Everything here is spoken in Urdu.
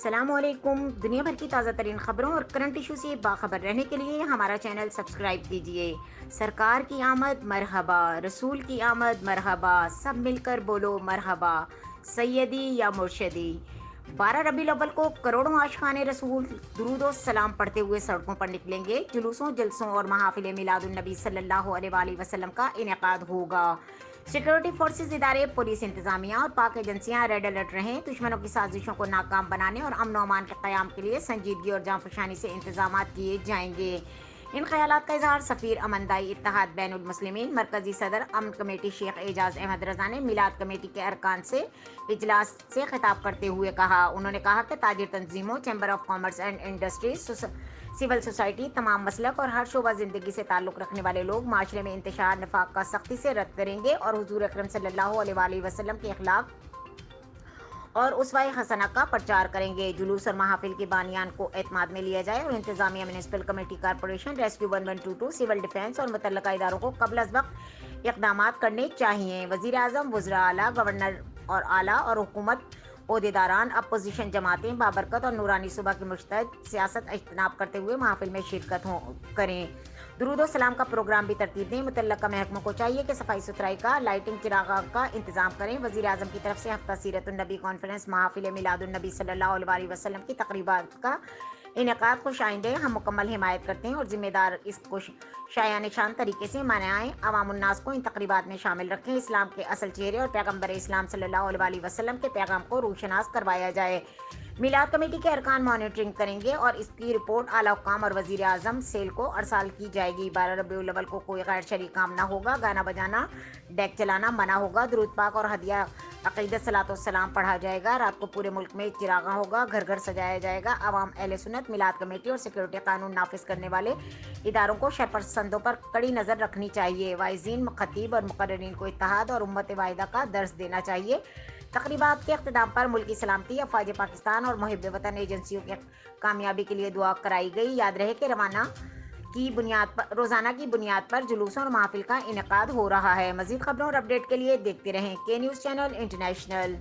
السلام علیکم۔ دنیا بھر کی تازہ ترین خبروں اور کرنٹ ایشو سے باخبر رہنے کے لیے ہمارا چینل سبسکرائب کیجیے۔ سرکار کی آمد مرحبا، رسول کی آمد مرحبا، سب مل کر بولو مرحبا، سیدی یا مرشدی۔ 12 ربیع الاول کو کروڑوں عاشقان رسول درود و سلام پڑھتے ہوئے سڑکوں پر نکلیں گے۔ جلوسوں، جلسوں اور محافل میلاد النبی صلی اللہ علیہ وآلہ وسلم کا انعقاد ہوگا۔ سیکورٹی فورسز، ادارے، پولیس انتظامیہ اور پاک ایجنسیاں ریڈ الرٹ رہیں۔ دشمنوں کی سازشوں کو ناکام بنانے اور امن و امان کے قیام کے لیے سنجیدگی اور جانفشانی سے انتظامات کیے جائیں گے۔ ان خیالات کا اظہار سفیر امندائی اتحاد بین المسلمین مرکزی صدر امن کمیٹی شیخ اعجاز احمد رضا نے میلاد کمیٹی کے ارکان سے اجلاس سے خطاب کرتے ہوئے کہا۔ انہوں نے کہا کہ تاجر تنظیموں، chamber of commerce and industries, civil society, تمام مسلک اور ہر شعبہ زندگی سے تعلق رکھنے والے لوگ معاشرے میں انتشار نفاق کا سختی سے رد کریں گے اور حضور اکرم صلی اللہ علیہ وآلہ وسلم کے اخلاق اور اسوہ حسنہ کا پرچار کریں گے۔ جلوس اور محافل کے بانیان کو اعتماد میں لیا جائے اور انتظامیہ، municipal committee, corporation, rescue 1122، civil defence اور متعلقہ اداروں کو قبل از وقت اقدامات کرنے چاہیے۔ وزیر اعظم، وزراء اعلیٰ، گورنر اور اعلیٰ اور حکومت عہدیداران، اپوزیشن جماعتیں بابرکت اور نورانی صبح کی مشتعد سیاست اجتناب کرتے ہوئے محافل میں شرکت کریں۔ درود و سلام کا پروگرام بھی ترتیب دیں۔ متعلقہ محکموں کو چاہیے کہ صفائی ستھرائی کا، لائٹنگ، چراغاں کا انتظام کریں۔ وزیر اعظم کی طرف سے ہفتہ سیرت النبی کانفرنس، محافل میلاد النبی صلی اللہ علیہ وآلہ وسلم کی تقریبات کا انعقاد خوش آئند ہے۔ ہم مکمل حمایت کرتے ہیں اور ذمہ دار اس کو شایان نشان طریقے سے منائیں۔ عوام الناس کو ان تقریبات میں شامل رکھیں۔ اسلام کے اصل چہرے اور پیغمبر اسلام صلی اللہ علیہ وآلہ وسلم کے پیغام کو روشناس کروایا جائے۔ میلاد کمیٹی کے ارکان مانیٹرنگ کریں گے اور اس کی رپورٹ اعلیٰ حکام اور وزیر اعظم سیل کو ارسال کی جائے گی۔ 12 ربیع الاول کو کوئی غیر شرعی کام نہ ہوگا۔ گانا بجانا، ڈیک چلانا منع ہوگا۔ درود پاک اور ہدیہ عقیدت صلاۃ والسلام پڑھا جائے گا۔ رات کو پورے ملک میں چراغاں ہوگا، گھر گھر سجایا جائے گا۔ عوام، اہل سنت، میلاد کمیٹی اور سیکورٹی قانون نافذ کرنے والے اداروں کو شرپسندوں پر کڑی نظر رکھنی چاہیے۔ واعظین، خطیب اور مقررین کو اتحاد اور امت واحدہ کا درس دینا چاہیے۔ تقریبات کے اختتام پر ملکی سلامتی، افواج پاکستان اور محب وطن ایجنسیوں کی کامیابی کے لیے دعا کرائی گئی۔ یاد رہے کہ روزانہ کی بنیاد پر جلوسوں اور محافل کا انعقاد ہو رہا ہے۔ مزید خبروں اور اپڈیٹ کے لیے دیکھتے رہیں کے نیوز چینل انٹرنیشنل۔